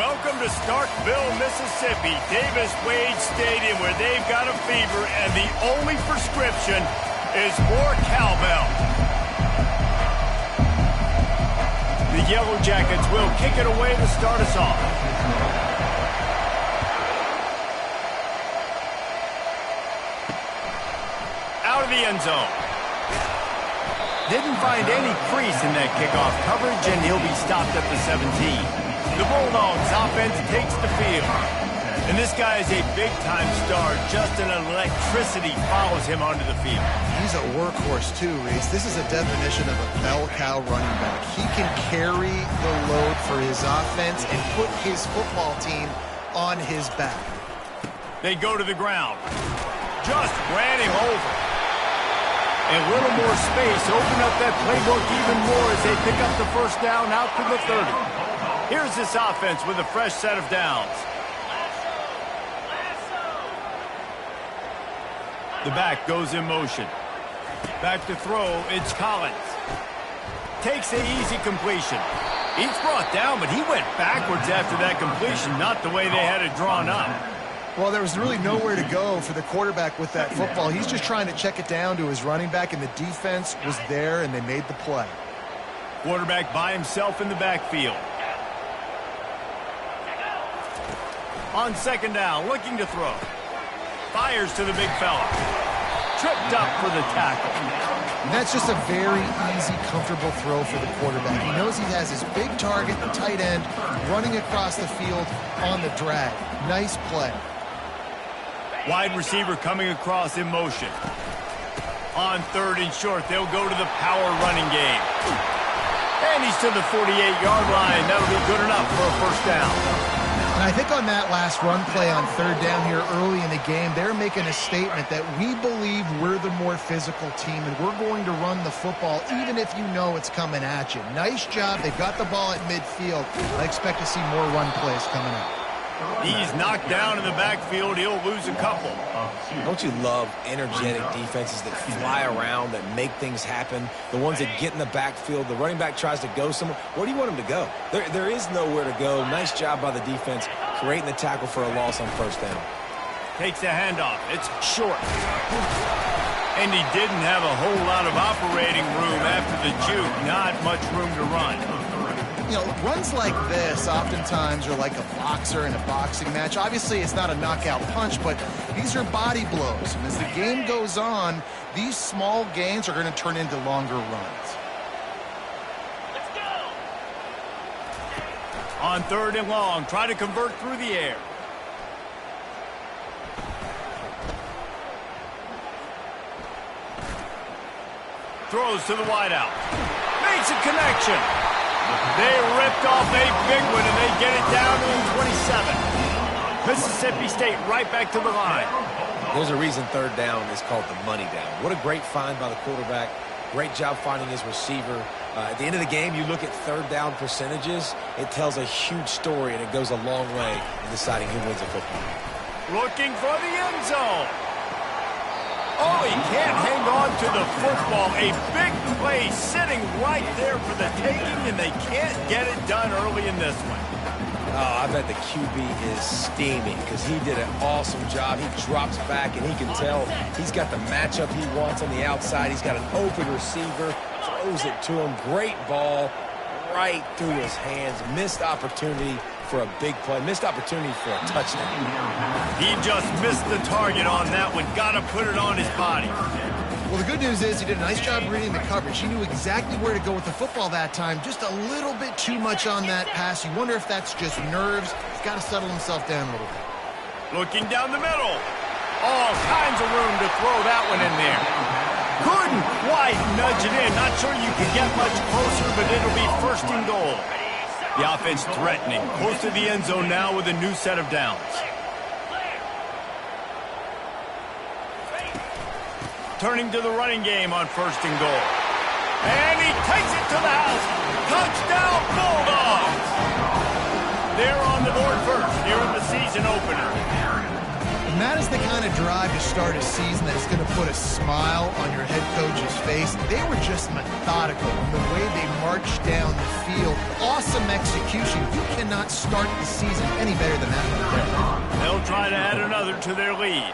Welcome to Starkville, Mississippi, Davis-Wade Stadium, where they've got a fever, and the only prescription is more cowbell. The Yellow Jackets will kick it away to start us off. Out of the end zone. Didn't find any crease in that kickoff coverage, and he'll be stopped at the 17. The Bulldogs offense takes the field. And this guy is a big-time star. Just an electricity follows him onto the field. He's a workhorse too, Reese. This is a definition of a bell cow running back. He can carry the load for his offense and put his football team on his back. They go to the ground. Just ran him over. A little more space, open up that playbook even more as they pick up the first down out to the 30. Here's this offense with a fresh set of downs. The back goes in motion. Back to throw, it's Collins. Takes the easy completion. He's brought down, but he went backwards after that completion, not the way they had it drawn up. Well, there was really nowhere to go for the quarterback with that football. He's just trying to check it down to his running back, and the defense was there, and they made the play. Quarterback by himself in the backfield. On second down, looking to throw. Fires to the big fella. Tripped up for the tackle. And that's just a very easy, comfortable throw for the quarterback. He knows he has his big target, the tight end, running across the field on the drag. Nice play. Wide receiver coming across in motion. On third and short, they'll go to the power running game. And he's to the 48-yard line. That'll be good enough for a first down. And I think on that last run play on third down here early in the game, they're making a statement that we believe we're the more physical team and we're going to run the football even if you know it's coming at you. Nice job. They've got the ball at midfield. I expect to see more run plays coming up. He's knocked down in the backfield. He'll lose a couple. Don't you love energetic defenses that fly around, that make things happen? The ones that get in the backfield, the running back tries to go somewhere. Where do you want him to go? There is nowhere to go. Nice job by the defense creating the tackle for a loss on first down. Takes the handoff. It's short. And he didn't have a whole lot of operating room after the juke. Not much room to run. You know, runs like this oftentimes are like a boxer in a boxing match. Obviously, it's not a knockout punch, but these are body blows. And as the game goes on, these small gains are going to turn into longer runs. Let's go. On third and long, try to convert through the air. Throws to the wideout. Makes a connection. They ripped off a big one, and they get it down to the 27. Mississippi State right back to the line. There's a reason third down is called the money down. What a great find by the quarterback. Great job finding his receiver. At the end of the game, you look at third down percentages. It tells a huge story, and it goes a long way in deciding who wins a football. Looking for the end zone. Oh, he can't hang on to the football. A big play sitting right there for the taking, and they can't get it done early in this one. Oh, I bet the QB is steaming because he did an awesome job. He drops back, and he can tell he's got the matchup he wants on the outside. He's got an open receiver, throws it to him. Great ball right through his hands. Missed opportunity for a big play. Missed opportunity for a touchdown. He just missed the target on that one. Got to put it on his body. Well, the good news is he did a nice job reading the coverage. He knew exactly where to go with the football that time. Just a little bit too much on that pass. You wonder if that's just nerves. He's got to settle himself down a little bit. Looking down the middle. All kinds of room to throw that one in there. Couldn't quite nudge it in. Not sure you can get much closer, but it'll be first and goal. The offense threatening. Close to the end zone now with a new set of downs. Turning to the running game on first and goal. And he takes it to the house. Touchdown, Bulldogs! They're on the board first here in the season opener. And that is the kind of drive to start a season that is going to put a smile on your head coach's face. They were just methodical in the way they marched down the field. Awesome execution. You cannot start the season any better than that. They'll try to add another to their lead.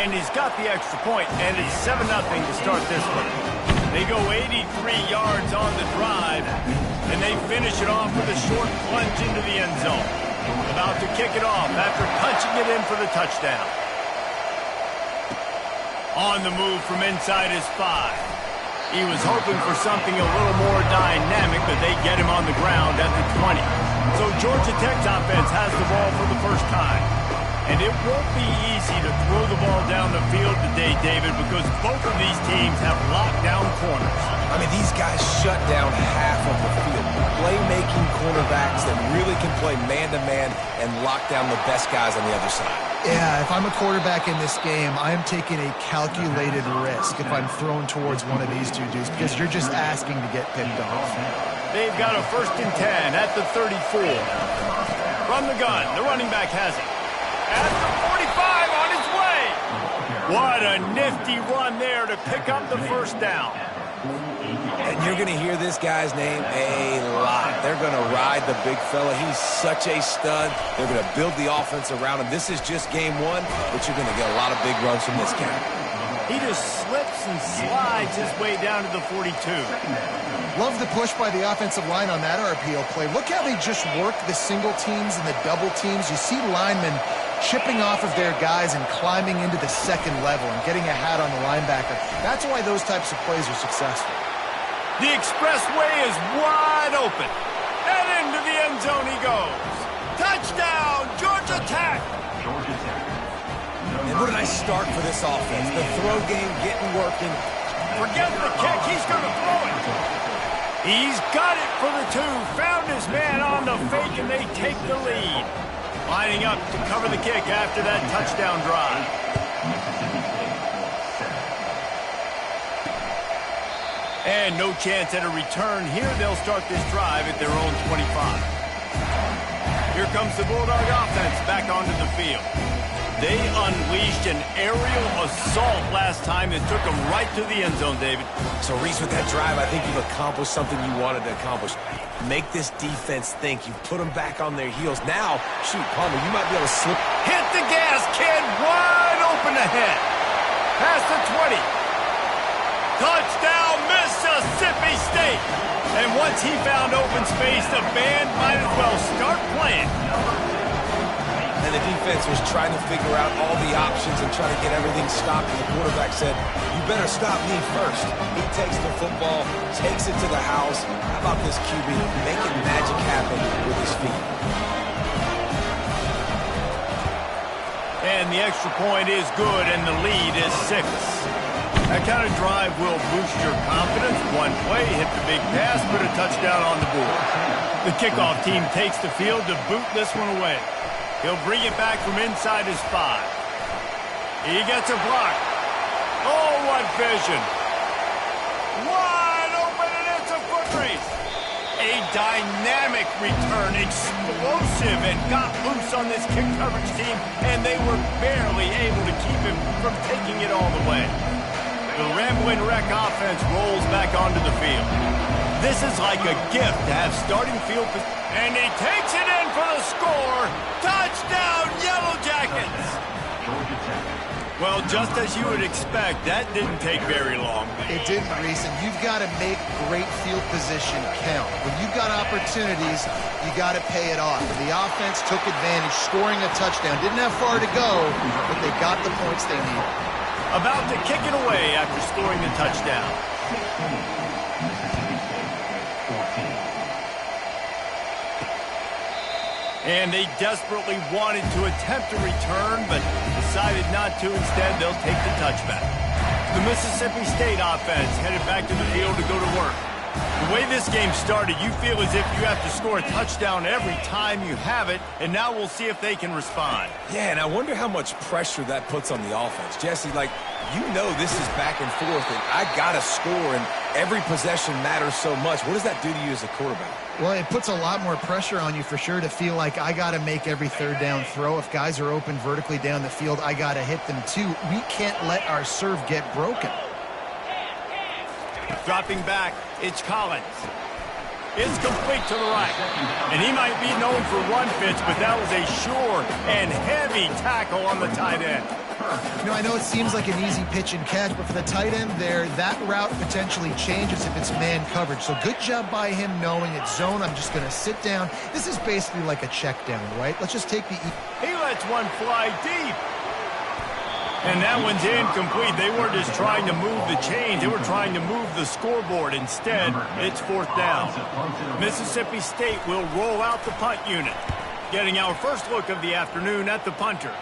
And he's got the extra point, and it's 7-0 to start this one. They go 83 yards on the drive, and they finish it off with a short plunge into the end zone. About to kick it off after punching it in for the touchdown. On the move from inside his 5. He was hoping for something a little more dynamic, but they get him on the ground at the 20. So Georgia Tech's offense has the ball for the first time. And it won't be easy to throw the ball down the field today, David, because both of these teams have lockdown corners. I mean, these guys shut down half of the field. Playmaking cornerbacks that really can play man-to-man and lock down the best guys on the other side. Yeah, if I'm a quarterback in this game, I am taking a calculated risk if I'm thrown towards one of these two dudes because you're just asking to get picked off. They've got a 1st and 10 at the 34. From the gun, the running back has it. At the 45 on his way. What a nifty run there to pick up the first down. And you're going to hear this guy's name a lot. They're going to ride the big fella. He's such a stud. They're going to build the offense around him. This is just game 1, but you're going to get a lot of big runs from this guy. He just slips and slides his way down to the 42. Love the push by the offensive line on that RPO play. Look how they just work the single teams and the double teams. You see linemen chipping off of their guys and climbing into the second level and getting a hat on the linebacker. That's why those types of plays are successful. The expressway is wide open. And into the end zone he goes. Touchdown, Georgia Tech! And what a nice start for this offense. The throw game getting working. Forget the kick, he's going to throw it. He's got it for the 2. Found his man on the fake, and they take the lead. Lining up to cover the kick after that touchdown drive. And no chance at a return here. They'll start this drive at their own 25. Here comes the Bulldog offense back onto the field. They unleashed an aerial assault last time that took them right to the end zone, David. So, Reese, with that drive, I think you've accomplished something you wanted to accomplish. Make this defense think. You put them back on their heels. Now, shoot, Palmer, you might be able to slip. Hit the gas, kid. Wide open ahead. Past the 20. Touchdown, Mississippi State. And once he found open space, the band might as well start playing. And the defense was trying to figure out all the options and trying to get everything stopped. And the quarterback said, you better stop me first. He takes the football, takes it to the house. How about this QB making magic happen with his feet? And the extra point is good, and the lead is 6. That kind of drive will boost your confidence. One play, hit the big pass, put a touchdown on the board. The kickoff team takes the field to boot this one away. He'll bring it back from inside his 5. He gets a block. Oh, what vision. Wide open, and it's a foot race. A dynamic return, explosive, and got loose on this kick coverage team, and they were barely able to keep him from taking it all the way. The Ramblin' Wreck offense rolls back onto the field. This is like a gift to have starting field position. And he takes it in for the score. Touchdown, Yellow Jackets! Well, just as you would expect, that didn't take very long. It didn't, Reese, and you've got to make great field position count. When you've got opportunities, you got to pay it off. The offense took advantage, scoring a touchdown. Didn't have far to go, but they got the points they needed. About to kick it away after scoring the touchdown. And they desperately wanted to attempt a return, but decided not to. Instead, they'll take the touchback. The Mississippi State offense headed back to the field to go to work. The way this game started, you feel as if you have to score a touchdown every time you have it, and now we'll see if they can respond. Yeah, and I wonder how much pressure that puts on the offense. Jesse, like, you know this is back and forth, and I got to score, and every possession matters so much. What does that do to you as a quarterback? Well, it puts a lot more pressure on you for sure to feel like I got to make every third down throw. If guys are open vertically down the field, I got to hit them too. We can't let our serve get broken. Dropping back, it's Collins. It's complete to the right. And he might be known for run fits, but that was a sure and heavy tackle on the tight end. You know, I know it seems like an easy pitch and catch, but for the tight end there, that route potentially changes if it's man coverage. So good job by him knowing it's zone. I'm just going to sit down. This is basically like a check down, right? Let's just take the... He lets one fly deep. And that one's incomplete. They weren't just trying to move the chains. They were trying to move the scoreboard. Instead, it's fourth down. Mississippi State will roll out the punt unit. Getting our first look of the afternoon at the punter.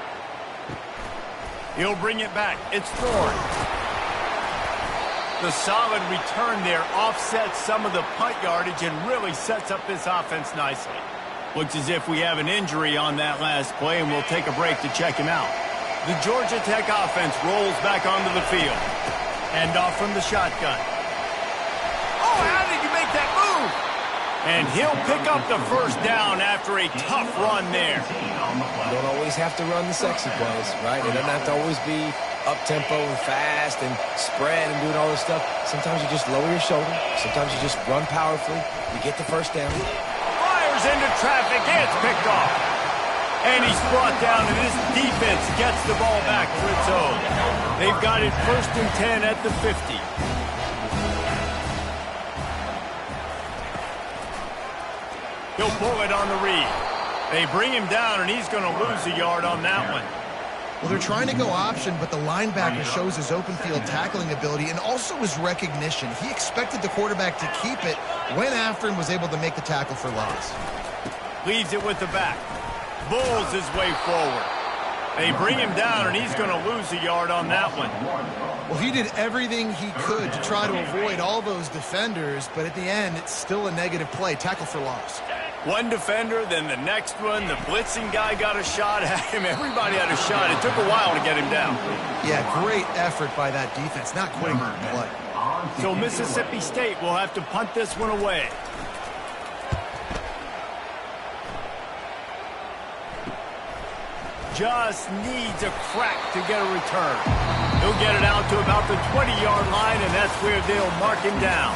He'll bring it back. It's Thorne. The solid return there offsets some of the punt yardage and really sets up this offense nicely. Looks as if we have an injury on that last play, and we'll take a break to check him out. The Georgia Tech offense rolls back onto the field. Hand off from the shotgun. Oh, how did you make that move? And he'll pick up the first down after a tough run there. You don't always have to run the sexy plays, right? It doesn't have to always be up-tempo and fast and spread and doing all this stuff. Sometimes you just lower your shoulder. Sometimes you just run powerfully. You get the first down. Fires into traffic. It's picked off. And he's brought down, and this defense gets the ball back for its own. They've got it 1st and 10 at the 50. He'll pull it on the read. They bring him down, and he's going to lose a yard on that one. Well, they're trying to go option, but the linebacker shows his open field tackling ability and also his recognition. He expected the quarterback to keep it, went after him, was able to make the tackle for loss. Leaves it with the back. Bulls his way forward. They bring him down, and he's going to lose a yard on that one. Well, he did everything he could to try to avoid all those defenders, but at the end, it's still a negative play. Tackle for loss. One defender, then the next one. The blitzing guy got a shot at him. Everybody had a shot. It took a while to get him down. Yeah, great effort by that defense. Not quitting the play. So Mississippi State will have to punt this one away. Just needs a crack to get a return. He'll get it out to about the 20-yard line, and that's where they'll mark him down.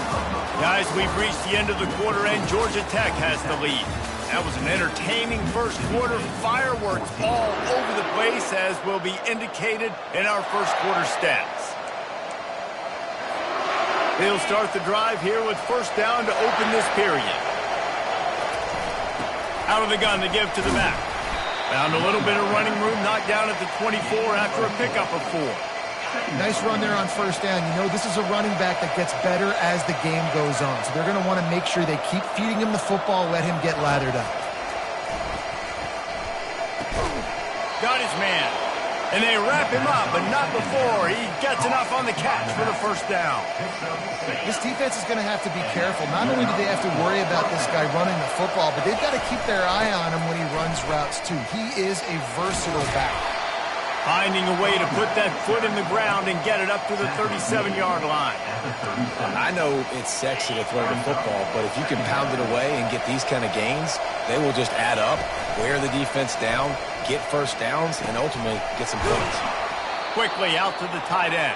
Guys, we've reached the end of the quarter, and Georgia Tech has the lead. That was an entertaining first quarter. Fireworks all over the place, as will be indicated in our first quarter stats. They'll start the drive here with first down to open this period. Out of the gun to give to the back. Found a little bit of running room, knocked down at the 24 after a pickup of 4. Nice run there on first down. You know, this is a running back that gets better as the game goes on. So they're going to want to make sure they keep feeding him the football, let him get lathered up. Got his man. And they wrap him up, but not before he gets enough on the catch for the first down. This defense is going to have to be careful. Not only do they have to worry about this guy running the football, but they've got to keep their eye on him when he runs routes too. He is a versatile back. Finding a way to put that foot in the ground and get it up to the 37-yard line. I know it's sexy to throw the football, but if you can pound it away and get these kind of gains, they will just add up, wear the defense down, get first downs, and ultimately get some points. Quickly out to the tight end.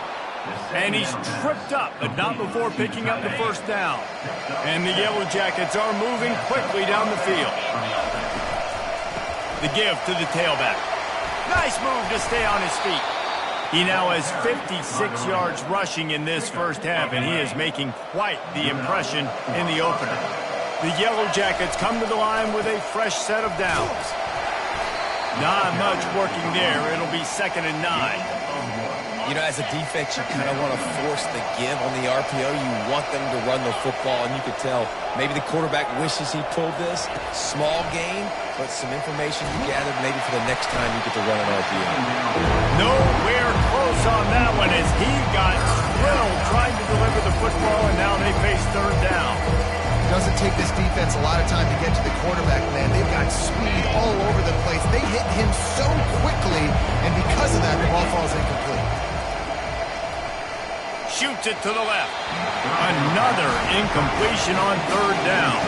And he's tripped up, but not before picking up the first down. And the Yellow Jackets are moving quickly down the field. The give to the tailback. Nice move to stay on his feet. He now has 56 yards rushing in this first half, and he is making quite the impression in the opener. The Yellow Jackets come to the line with a fresh set of downs. Not much working there. It'll be 2nd and 9. You know, as a defense, you kind of want to force the give on the RPO. You want them to run the football, and you could tell maybe the quarterback wishes he pulled this. Small gain, but some information you gathered maybe for the next time you get to run an RPO. Nowhere close on that one as he got thrilled trying to deliver the football, and now they face third down. It doesn't take this defense a lot of time to get to the quarterback, man. They've got speed all over the place. They hit him so quickly, and because of that, the ball falls incomplete. Shoots it to the left. Another incompletion on third down.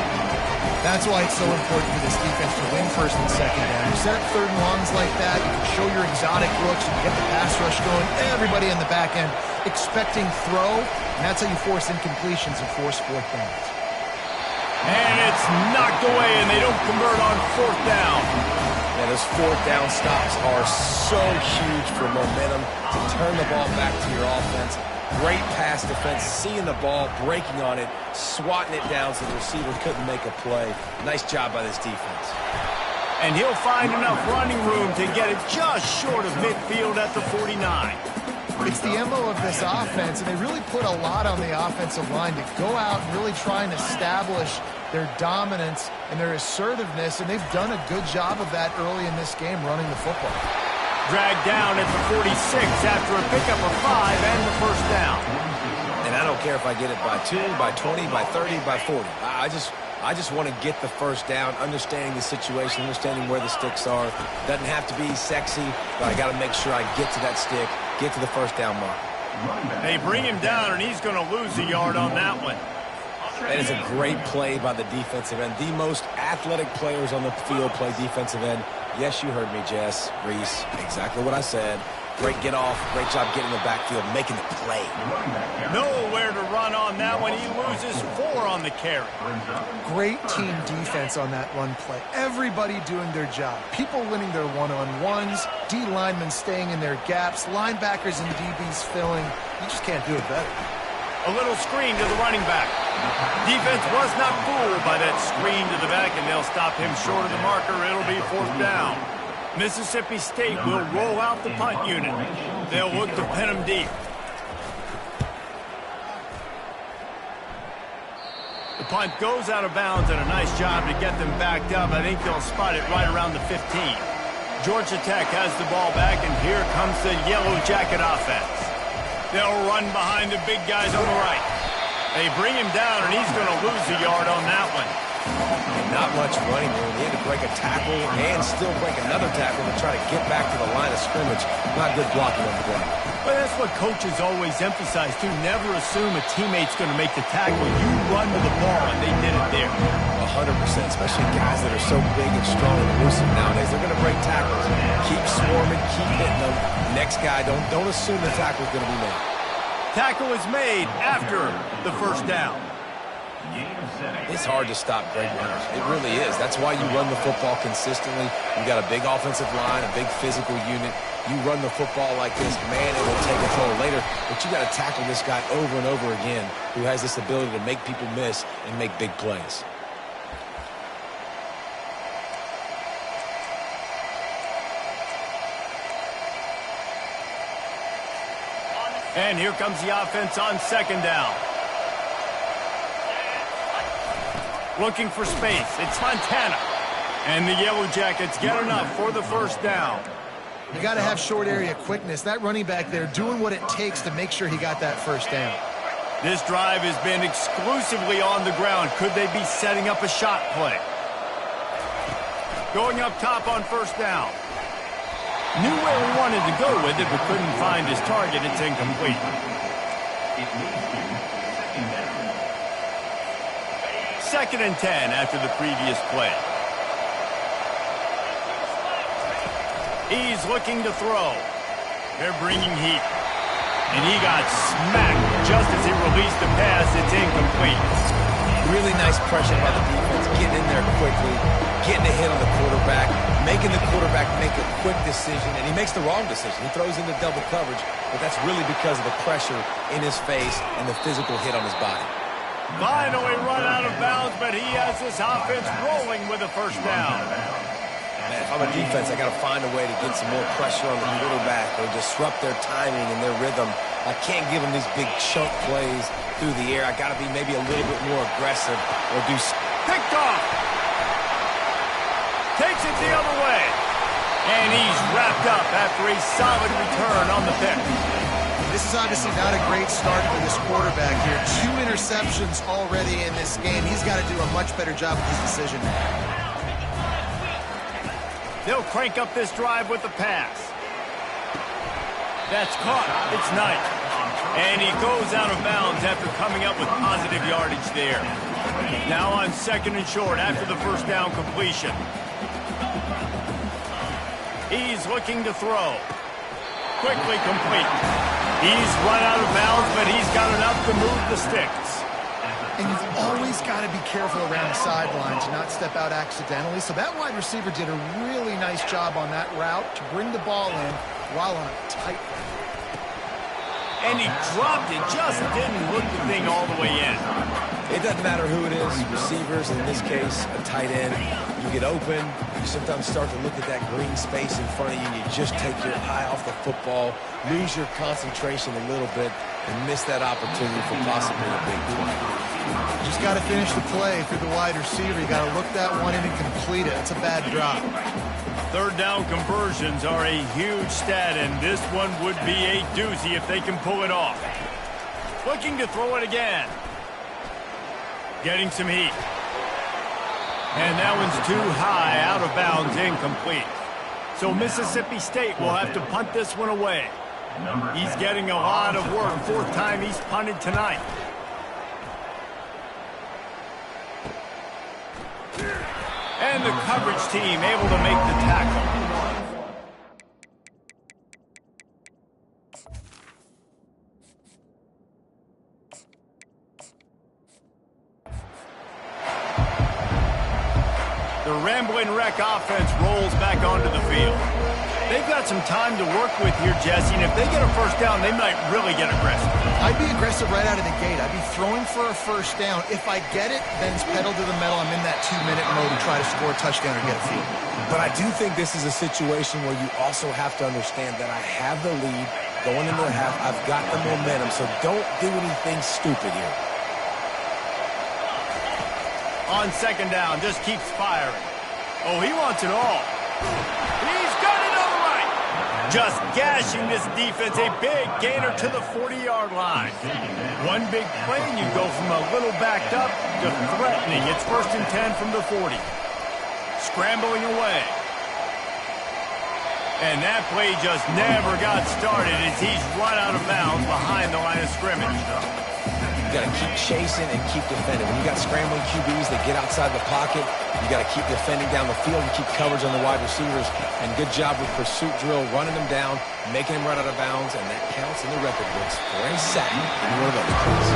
That's why it's so important for this defense to win first and second down. You set up third and longs like that, you can show your exotic looks, you can get the pass rush going, everybody in the back end expecting throw, and that's how you force incompletions and force fourth downs. And it's knocked away, and they don't convert on fourth down. Yeah, those fourth down stops are so huge for momentum to turn the ball back to your offense. Great pass defense, seeing the ball, breaking on it, swatting it down so the receiver couldn't make a play. Nice job by this defense. And he'll find enough running room to get it just short of midfield at the 49. It's the MO of this offense, and they really put a lot on the offensive line to go out and really try and establish their dominance and their assertiveness, and they've done a good job of that early in this game running the football. Dragged down at the 46 after a pickup of 5 and the first down. And I don't care if I get it by 2, by 20, by 30, by 40. I just want to get the first down, understanding the situation, understanding where the sticks are. Doesn't have to be sexy, but I got to make sure I get to that stick, get to the first down mark. They bring him down, and he's going to lose a yard on that one. That is a great play by the defensive end. The most athletic players on the field play defensive end. Yes, you heard me, Jess, Reese. Exactly what I said. Great get off. Great job getting the backfield, making the play. Nowhere to run on that one. He loses 4 on the carry. Great team defense on that run play. Everybody doing their job. People winning their one-on-ones, D linemen staying in their gaps, linebackers and DBs filling. You just can't do it better. A little screen to the running back. Defense was not fooled by that screen to the back, and they'll stop him short of the marker. It'll be fourth down. Mississippi State will roll out the punt unit. They'll look to pin him deep. The punt goes out of bounds, and a nice job to get them backed up. I think they'll spot it right around the 15. Georgia Tech has the ball back, and here comes the Yellow Jacket offense. They'll run behind the big guys on the right. They bring him down, and he's going to lose a yard on that one. Not much running room. He had to break a tackle and still break another tackle to try to get back to the line of scrimmage. Not good blocking on the play. But that's what coaches always emphasize, too. Never assume a teammate's going to make the tackle. You run to the ball, and they did it there. 100%, especially guys that are so big and strong and elusive nowadays. They're going to break tackles. Keep swarming, keep hitting them. Next guy, don't assume the tackle's going to be made. Tackle is made after the first down. It's hard to stop great runners. It really is. That's why you run the football consistently. You got a big offensive line, a big physical unit. You run the football like this, man, it will take a toll later. But you got to tackle this guy over and over again who has this ability to make people miss and make big plays. And here comes the offense on second down. Looking for space. It's Montana. And the Yellow Jackets get enough for the first down. You got to have short area quickness. That running back there doing what it takes to make sure he got that first down. This drive has been exclusively on the ground. Could they be setting up a shot play? Going up top on first down. Knew where he wanted to go with it, but couldn't find his target. It's incomplete. Second and 10 after the previous play. He's looking to throw. They're bringing heat. And he got smacked just as he released the pass. It's incomplete. Really nice pressure by the defense, getting in there quickly, getting a hit on the quarterback, making the quarterback make a quick decision, and he makes the wrong decision. He throws into double coverage, but that's really because of the pressure in his face and the physical hit on his body. Finally run out of bounds, but he has this offense rolling with a first down. Man, if I'm a defense, I got to find a way to get some more pressure on the quarterback or disrupt their timing and their rhythm. I can't give them these big chunk plays through the air. I got to be maybe a little bit more aggressive or do... Picked off. Takes it the other way. And he's wrapped up after a solid return on the pick. This is obviously not a great start for this quarterback here. 2 interceptions already in this game. He's got to do a much better job with his decision. They'll crank up this drive with the pass. That's caught. It's Knight. And he goes out of bounds after coming up with positive yardage there. Now on 2nd and short after the first down completion. He's looking to throw. Quickly complete. He's run out of bounds, but he's got enough to move the sticks. And you've always got to be careful around the sideline to not step out accidentally. So that wide receiver did a really nice job on that route to bring the ball in while on a tight route. And he dropped it, just didn't hook the thing all the way in. It doesn't matter who it is, receivers, in this case, a tight end. You get open, you sometimes start to look at that green space in front of you, and you just take your eye off the football, lose your concentration a little bit, and miss that opportunity for possibly a big play. Just got to finish the play through the wide receiver. You got to look that one in and complete it. It's a bad drop. 3rd down conversions are a huge stat, and this one would be a doozy if they can pull it off. Looking to throw it again. Getting some heat. And that one's too high, out of bounds, incomplete. So Mississippi State will have to punt this one away. He's getting a lot of work. 4th time he's punted tonight. And the coverage team able to make the tackle. The Ramblin' Wreck offense rolls back onto the field. They've got some time to work with here, Jesse, and if they get a first down, they might really get aggressive. I'd be aggressive right out of the gate. I'd be throwing for a first down. If I get it, then it's pedal to the metal. I'm in that 2-minute mode to try to score a touchdown or get a field. But I do think this is a situation where you also have to understand that I have the lead going into the half. I've got the momentum, so don't do anything stupid here. On 2nd down, just keeps firing. Oh, he wants it all. He's got it all right. Just gashing this defense, a big gainer to the 40-yard line. One big play, and you go from a little backed up to threatening. It's 1st and 10 from the 40. Scrambling away. And that play just never got started as he's run out of bounds behind the line of scrimmage. You got to keep chasing and keep defending. When you got scrambling QBs that get outside the pocket, you got to keep defending down the field and keep coverage on the wide receivers. And good job with pursuit drill, running them down, making them run out of bounds, and that counts in the record books for a sack in one of those plays.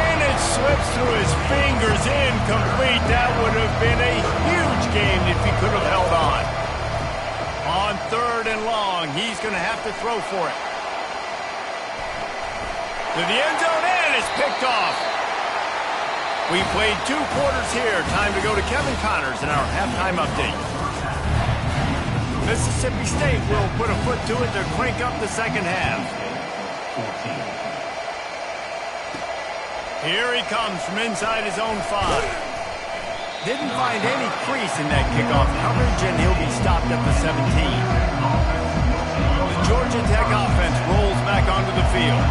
And it slips through his fingers, incomplete. That would have been a huge game if he could have held on. On 3rd and long, he's going to have to throw for it. To the end zone, and it's picked off. We played 2 quarters here. Time to go to Kevin Connors in our halftime update. Mississippi State will put a foot to it to crank up the 2nd half. Here he comes from inside his own 5. Didn't find any crease in that kickoff coverage, and he'll be stopped at the 17. The Georgia Tech offense rolls back onto the field.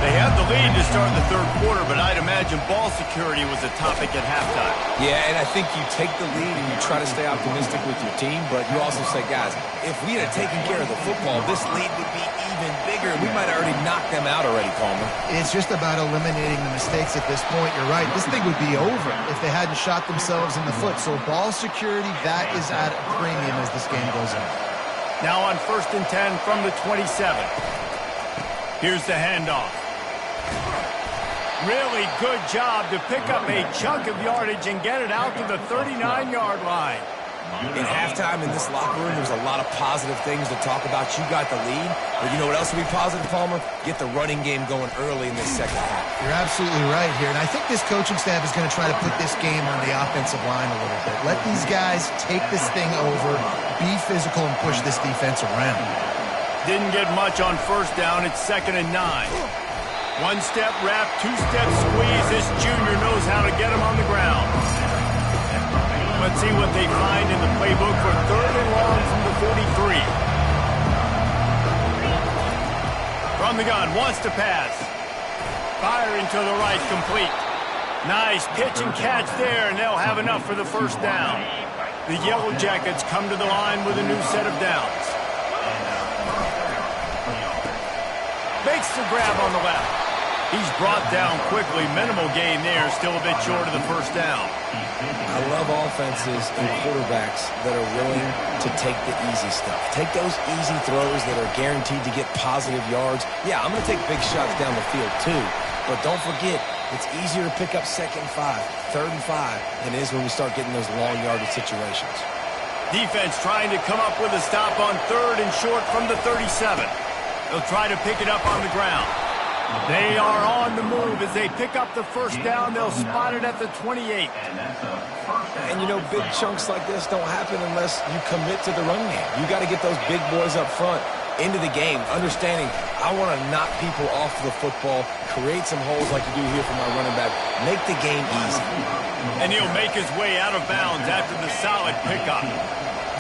They have the lead to start the 3rd quarter, but I'd imagine ball security was a topic at halftime. Yeah, and I think you take the lead and you try to stay optimistic with your team, but you also say, guys, if we had taken care of the football, this lead would be even bigger. We might have already knocked them out already, Palmer. It's just about eliminating the mistakes at this point. You're right. This thing would be over if they hadn't shot themselves in the foot. So ball security, that is at a premium as this game goes on. Now on 1st and 10 from the 27. Here's the handoff. Really good job to pick up a chunk of yardage and get it out to the 39-yard line. In halftime in this locker room, there's a lot of positive things to talk about. You got the lead, but you know what else would be positive, Palmer? Get the running game going early in this 2nd half. You're absolutely right here, and I think this coaching staff is going to try to put this game on the offensive line a little bit. Let these guys take this thing over, be physical, and push this defense around. Didn't get much on 1st down. It's 2nd and 9. 1-step wrap, 2-step squeeze. This junior knows how to get him on the ground. Let's see what they find in the playbook for 3rd and long from the 43. From From the gun, wants to pass. Firing to the right, complete. Nice pitch and catch there, and they'll have enough for the first down. The Yellow Jackets come to the line with a new set of downs. Makes the grab on the left. He's brought down quickly. Minimal gain there, still a bit short of the first down. I love offenses and quarterbacks that are willing to take the easy stuff. Take those easy throws that are guaranteed to get positive yards. Yeah, I'm going to take big shots down the field too, but don't forget, it's easier to pick up 2nd and 5, 3rd and 5 than it is when we start getting those long yardage situations. Defense trying to come up with a stop on 3rd and short from the 37. They'll try to pick it up on the ground. They are on the move as they pick up the first down. They'll spot it at the 28. And, you know, big chunks like this don't happen unless you commit to the run game. You got to get those big boys up front into the game, understanding I want to knock people off the football, create some holes like you do here for my running back, make the game easy. And he'll make his way out of bounds after the solid pickup.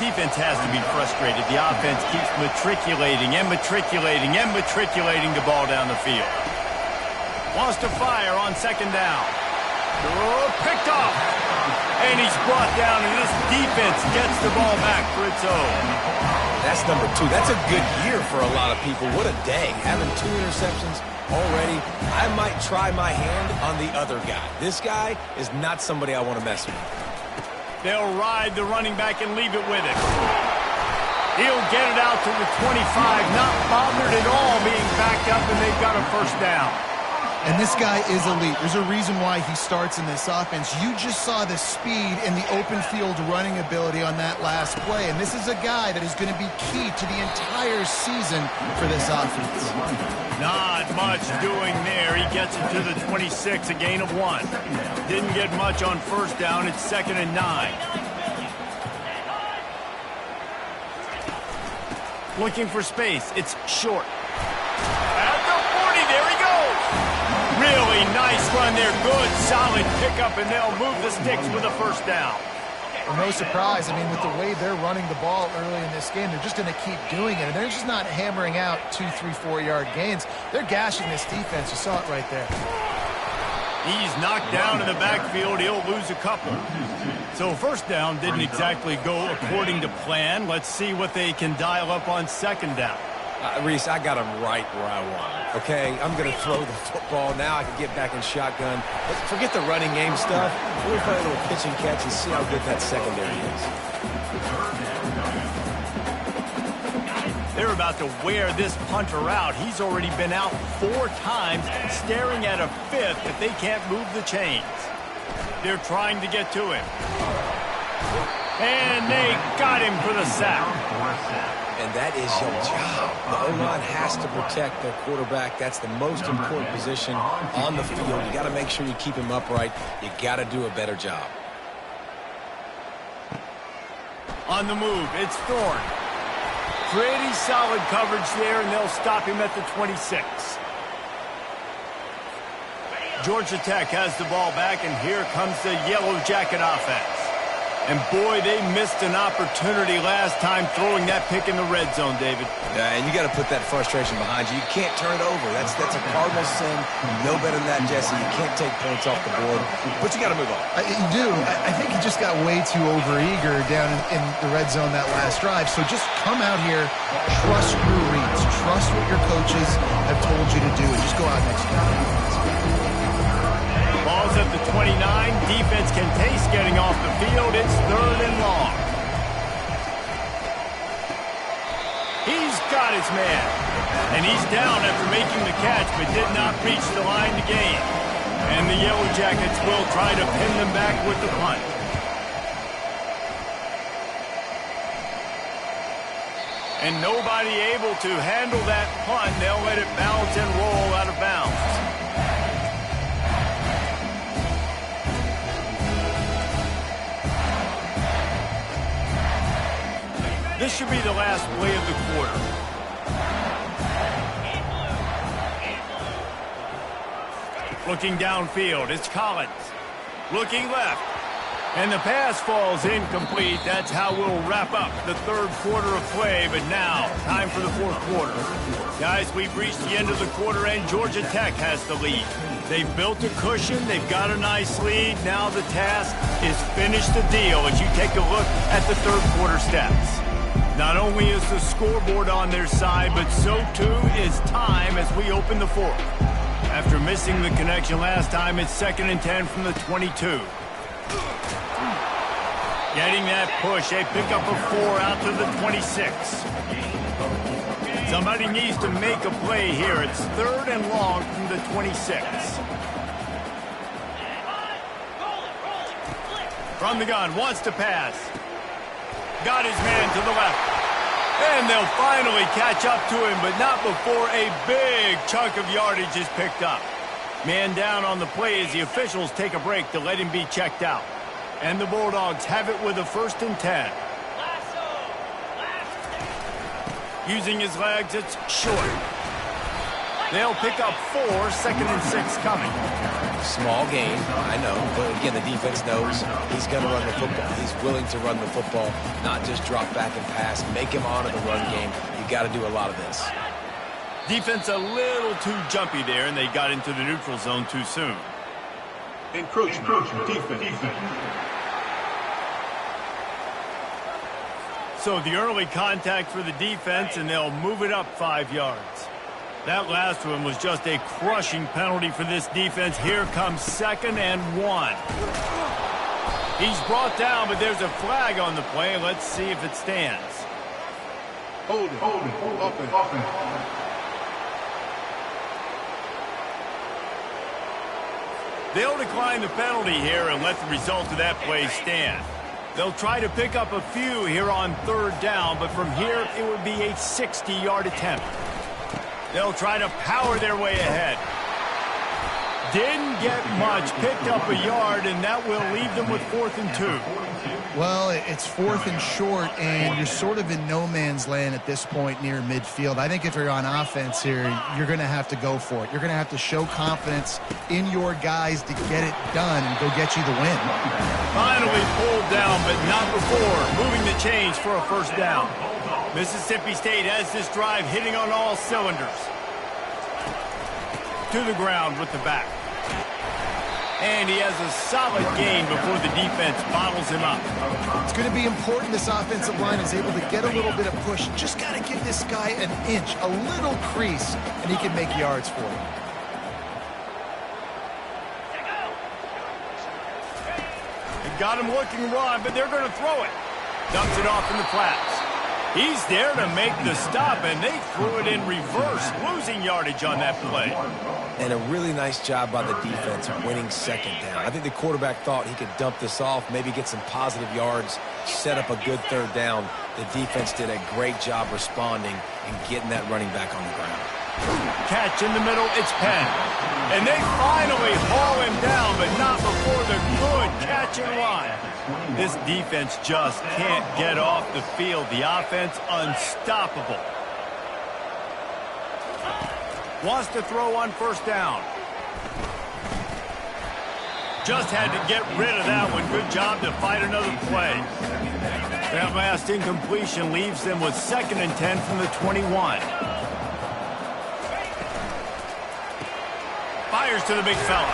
Defense has to be frustrated. The offense keeps matriculating and matriculating and matriculating the ball down the field. Wants to fire on 2nd down. Oh, picked off. And he's brought down, and this defense gets the ball back for its own. That's number 2. That's a good year for a lot of people. What a day. Having 2 interceptions already. I might try my hand on the other guy. This guy is not somebody I want to mess with. They'll ride the running back and leave it with him. He'll get it out to the 25, not bothered at all being backed up, and they've got a first down. And this guy is elite. There's a reason why he starts in this offense. You just saw the speed and the open field running ability on that last play. And this is a guy that is going to be key to the entire season for this offense. Not much doing there. He gets it to the 26, a gain of 1. Didn't get much on first down. It's 2nd and 9. Looking for space. It's short. At the 40, there he goes. Really nice run there. Good, solid pickup, and they'll move the sticks with a first down. Well, no surprise. I mean, with the way they're running the ball early in this game, they're just going to keep doing it. And they're just not hammering out 2, 3, 4-yard gains. They're gashing this defense. You saw it right there. He's knocked down in the backfield. He'll lose a couple. So first down didn't exactly go according to plan. Let's see what they can dial up on 2nd down. Reese, I got him right where I want him, okay? I'm going to throw the football. Now I can get back in shotgun. But forget the running game stuff. We'll play a little pitch and catch and see how good that secondary is. They're about to wear this punter out. He's already been out 4 times, staring at a 5th if they can't move the chains. They're trying to get to him. And they got him for the sack. And that is your job. The O-line has to protect their quarterback. That's the most important position on the field. You got to make sure you keep him upright. You got to do a better job. On the move, it's Thorne. Pretty solid coverage there, and they'll stop him at the 26. Georgia Tech has the ball back, and here comes the Yellow Jacket offense. And boy, they missed an opportunity last time throwing that pick in the red zone, David. Yeah, and you got to put that frustration behind you. You can't turn it over. That's a cardinal sin. You know better than that, Jesse. You can't take points off the board, but you got to move on. You do. I think he just got way too overeager down in the red zone that last drive. So just come out here, trust your reads, trust what your coaches have told you to do, and just go out and execute. Ball's at the 29. Defense can taste getting off the field. It's 3rd and long. He's got his man. And he's down after making the catch, but did not reach the line to gain. And the Yellow Jackets will try to pin them back with the punt. And nobody able to handle that punt. They'll let it bounce and roll out of bounds. This should be the last play of the quarter. Looking downfield, it's Collins. Looking left. And the pass falls incomplete. That's how we'll wrap up the third quarter of play. But now, time for the fourth quarter. Guys, we've reached the end of the quarter, and Georgia Tech has the lead. They've built a cushion. They've got a nice lead. Now the task is finish the deal as you take a look at the third quarter stats. Not only is the scoreboard on their side, but so too is time as we open the fourth. After missing the connection last time, it's 2nd and 10 from the 22. Getting that push, a pickup of 4 out to the 26. Somebody needs to make a play here. It's 3rd and long from the 26. From the gun, wants to pass. Got his man to the left. And they'll finally catch up to him, but not before a big chunk of yardage is picked up. Man down on the play as the officials take a break to let him be checked out. And the Bulldogs have it with a 1st and 10. Using his legs, it's short. They'll pick up 4, 2nd and 6 coming. Small gain, I know, but again, the defense knows he's going to run the football. He's willing to run the football, not just drop back and pass, make him honor the run game. You got to do a lot of this. Defense a little too jumpy there, and they got into the neutral zone too soon. Encroachment defense. So the early contact for the defense, and they'll move it up 5 yards. That last one was just a crushing penalty for this defense. Here comes 2nd and 1. He's brought down, but there's a flag on the play. Let's see if it stands. Hold it. Offense. They'll decline the penalty here and let the result of that play stand. They'll try to pick up a few here on 3rd down, but from here it would be a 60-yard attempt. They'll try to power their way ahead. Didn't get much, picked up a yard, and that will leave them with 4th and 2. Well, it's 4th and short, and you're sort of in no man's land at this point near midfield. I think if you're on offense here, you're going to have to go for it. You're going to have to show confidence in your guys to get it done and go get you the win. Finally pulled down, but not before moving the chains for a 1st down. Mississippi State has this drive hitting on all cylinders. To the ground with the back. And he has a solid gain before the defense bottles him up. It's going to be important this offensive line is able to get a little bit of push. Just got to give this guy an inch, a little crease, and he can make yards for you. They got him looking run, but they're going to throw it. Dumps it off in the flats. He's there to make the stop, and they threw it in reverse, losing yardage on that play. And a really nice job by the defense winning 2nd down. I think the quarterback thought he could dump this off, maybe get some positive yards, set up a good 3rd down. The defense did a great job responding and getting that running back on the ground. Catch in the middle, it's Penn. And they finally haul him down, but not before the good catch and run. This defense just can't get off the field. The offense unstoppable. Wants to throw on 1st down. Just had to get rid of that one. Good job to fight another play. That last incompletion leaves them with 2nd and 10 from the 21. Fires to the big fella.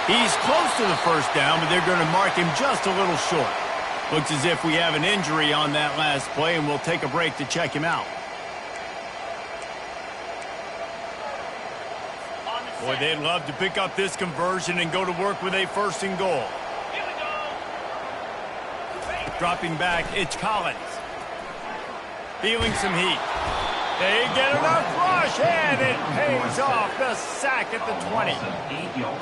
He's close to the 1st down, but they're going to mark him just a little short. Looks as if we have an injury on that last play, and we'll take a break to check him out. Boy, they'd love to pick up this conversion and go to work with a 1st and goal. Dropping back, it's Collins. Feeling some heat. They get enough rush, and it pays off. The sack at the 20.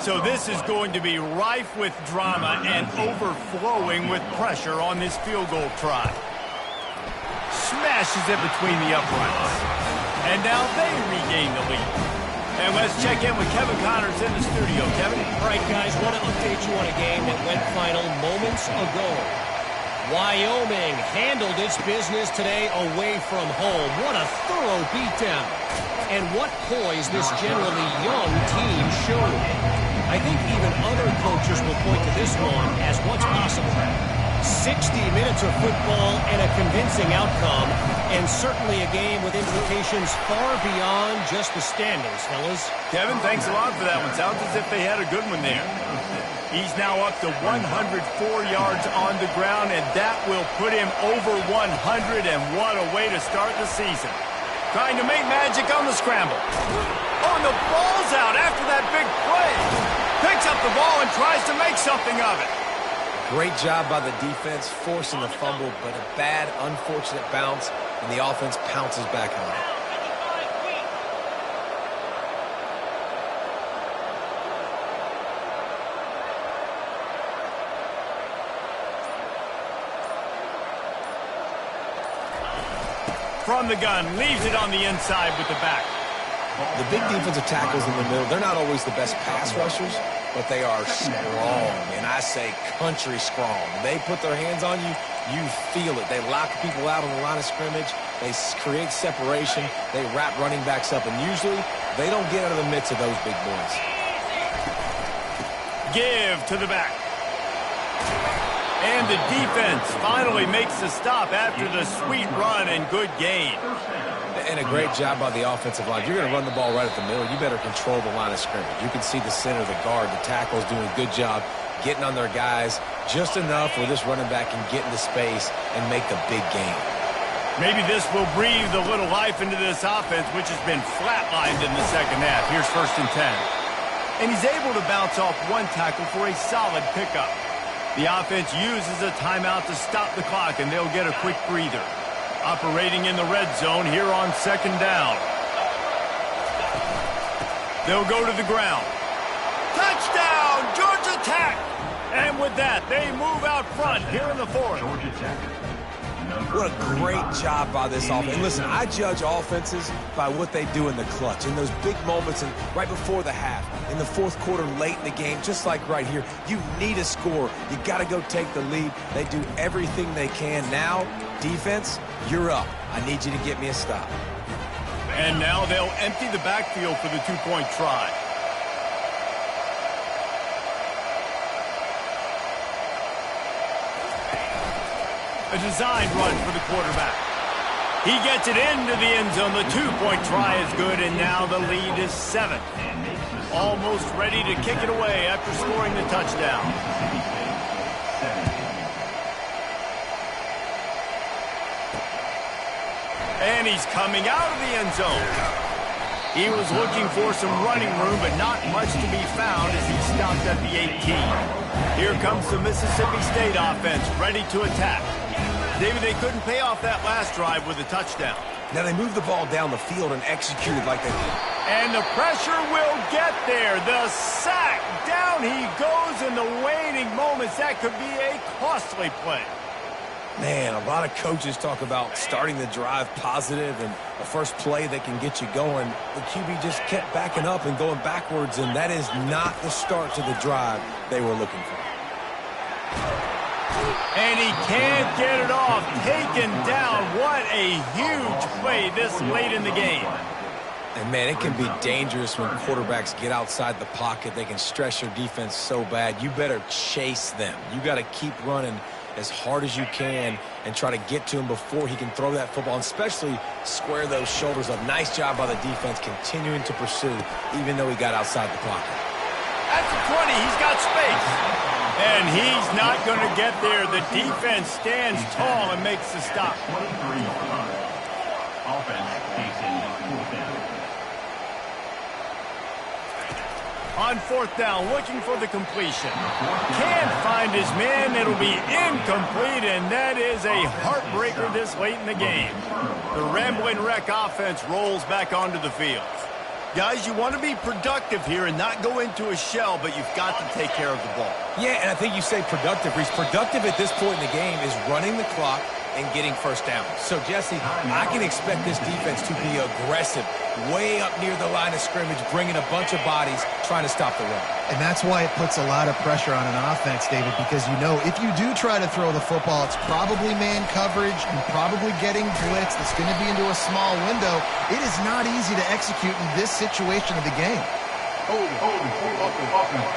So this is going to be rife with drama and overflowing with pressure on this field goal try. Smashes it between the uprights. And now they regain the lead. And let's check in with Kevin Connors in the studio. Kevin? All right, guys, want to update you on a game that went final moments ago. Wyoming handled its business today away from home. What a thorough beatdown. And what poise this generally young team showed. I think even other coaches will point to this one as what's possible. 60 minutes of football and a convincing outcome, and certainly a game with implications far beyond just the standings, fellas. Kevin, thanks a lot for that one. Sounds as if they had a good one there. He's now up to 104 yards on the ground, and that will put him over 100, and what a way to start the season. Trying to make magic on the scramble. Oh, and the ball's out after that big play. Picks up the ball and tries to make something of it. Great job by the defense, forcing the fumble, but a bad, unfortunate bounce, and the offense pounces back on it. From the gun, leaves it on the inside with the back. The big defensive tackles in the middle, they're not always the best pass rushers, but they are strong, and I say country strong. They put their hands on you, you feel it. They lock people out on the line of scrimmage. They create separation. They wrap running backs up, and usually they don't get out of the midst of those big boys. Give to the back. And the defense finally makes the stop after the sweet run and good gain. And a great job by the offensive line. If you're going to run the ball right at the middle, you better control the line of scrimmage. You can see the center, the guard, the tackle's doing a good job getting on their guys just enough where this running back can get into space and make the big gain. Maybe this will breathe a little life into this offense, which has been flatlined in the second half. Here's 1st and 10. And he's able to bounce off one tackle for a solid pickup. The offense uses a timeout to stop the clock, and they'll get a quick breather. Operating in the red zone here on 2nd down. They'll go to the ground. Touchdown, Georgia Tech! And with that, they move out front here in the 4th. What a great job by this offense. And listen, I judge offenses by what they do in the clutch, in those big moments and right before the half, in the 4th quarter, late in the game, just like right here. You need a score. You got to go take the lead. They do everything they can. Now, defense, you're up. I need you to get me a stop. And now they'll empty the backfield for the 2-point try. A designed run for the quarterback. He gets it into the end zone. The 2-point try is good, and now the lead is 7. Almost ready to kick it away after scoring the touchdown. And he's coming out of the end zone. He was looking for some running room, but not much to be found as he stopped at the 18. Here comes the Mississippi State offense, ready to attack. David, they couldn't pay off that last drive with a touchdown. Now they moved the ball down the field and executed like they did. And the pressure will get there. The sack. Down he goes in the waning moments. That could be a costly play. Man, a lot of coaches talk about starting the drive positive and the first play that can get you going. The QB just kept backing up and going backwards, and that is not the start to the drive they were looking for. And he can't get it off. Taken down. What a huge play this late in the game. And, man, it can be dangerous when quarterbacks get outside the pocket. They can stress your defense so bad. You better chase them. You got to keep running as hard as you can and try to get to him before he can throw that football, and especially square those shoulders up. Nice job by the defense continuing to pursue, even though he got outside the pocket. At the 20, he's got space. And he's not going to get there. The defense stands tall and makes the stop. On 4th down, looking for the completion. Can't find his man. It'll be incomplete, and that is a heartbreaker this late in the game. The Rambling Wreck offense rolls back onto the field. Guys, you want to be productive here and not go into a shell, but you've got to take care of the ball. Yeah, and I think you say productive. He's productive at this point in the game is running the clock and getting first down. So, Jesse, I can expect this defense to be aggressive, way up near the line of scrimmage, bringing a bunch of bodies, trying to stop the run. And that's why it puts a lot of pressure on an offense, David, because you know if you do try to throw the football, it's probably man coverage and probably getting blitz that's going to be into a small window. It is not easy to execute in this situation of the game. Offense.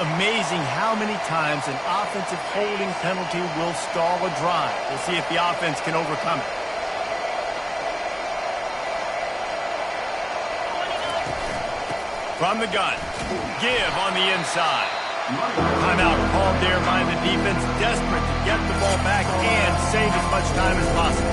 Amazing how many times an offensive holding penalty will stall a drive. We'll see if the offense can overcome it. From the gun, give on the inside. Timeout called there by the defense, desperate to get the ball back and save as much time as possible.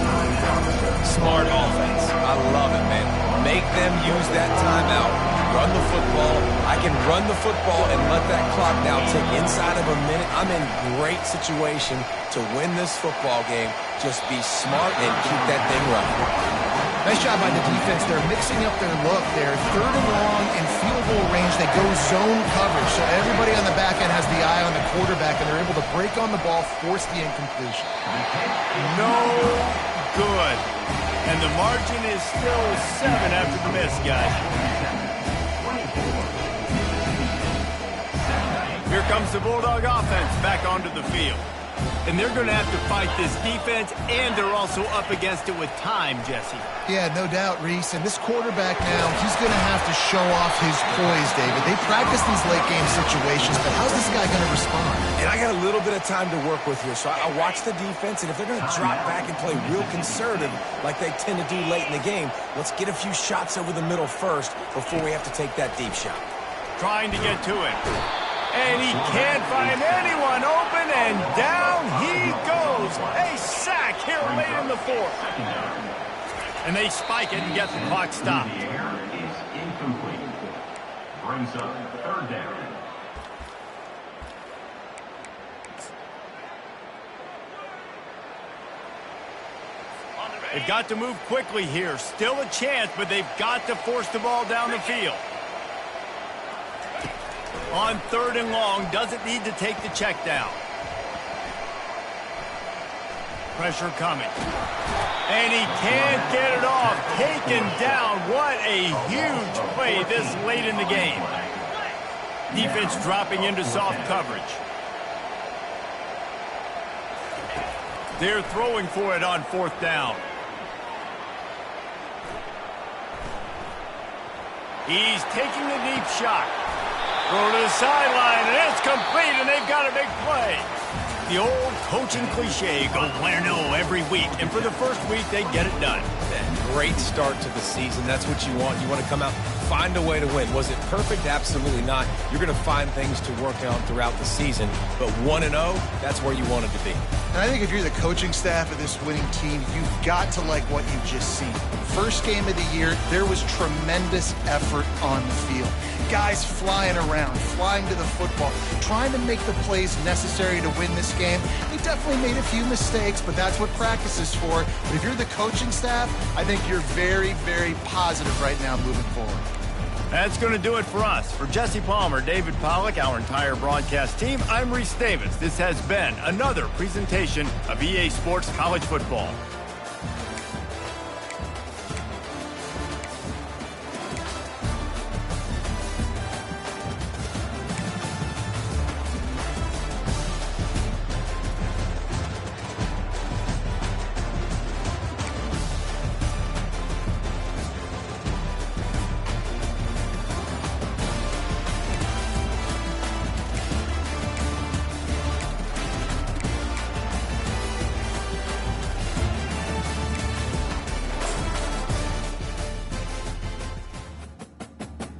Smart offense. I love it, man. Make them use that timeout. Run the football. I can run the football and let that clock now tick inside of a minute. I'm in great situation to win this football game. Just be smart and keep that thing running. Nice job by the defense. They're mixing up their look. They're 3rd and long in field goal range. They go zone coverage. So everybody on the back end has the eye on the quarterback, and they're able to break on the ball, force the incompletion. No good. And the margin is still 7 after the miss, guys. Here comes the Bulldog offense back onto the field. And they're going to have to fight this defense, and they're also up against it with time, Jesse. Yeah, no doubt, Reese. And this quarterback now, he's going to have to show off his poise, David. They practice these late-game situations, but how's this guy going to respond? And I got a little bit of time to work with here, so I watch the defense, and if they're going to drop back and play real conservative like they tend to do late in the game, let's get a few shots over the middle first before we have to take that deep shot. Trying to get to it. And he can't find anyone open, and down he goes. A sack here late in the 4th. And they spike it and get the clock stopped. The air is incomplete. Brings up 3rd down. They've got to move quickly here. Still a chance, but they've got to force the ball down the field. On 3rd and long, doesn't need to take the check down. Pressure coming. And he can't get it off. Taken down. What a huge play this late in the game. Defense dropping into soft coverage. They're throwing for it on 4th down. He's taking the deep shot. Throw to the sideline, and it's complete, and they've got a big play. The old coaching cliche, go play or no every week. And for the first week, they get it done. Great start to the season. That's what you want. You want to come out, find a way to win. Was it perfect? Absolutely not. You're going to find things to work on throughout the season. But 1-0, that's where you want it to be. And I think if you're the coaching staff of this winning team, you've got to like what you've just seen. First game of the year, there was tremendous effort on the field. Guys flying around, flying to the football, trying to make the plays necessary to win this game. They definitely made a few mistakes, but that's what practice is for. But if you're the coaching staff, I think you're very, very positive right now moving forward. That's going to do it for us. For Jesse Palmer, David Pollack, our entire broadcast team, I'm Reese Davis. This has been another presentation of EA Sports College Football.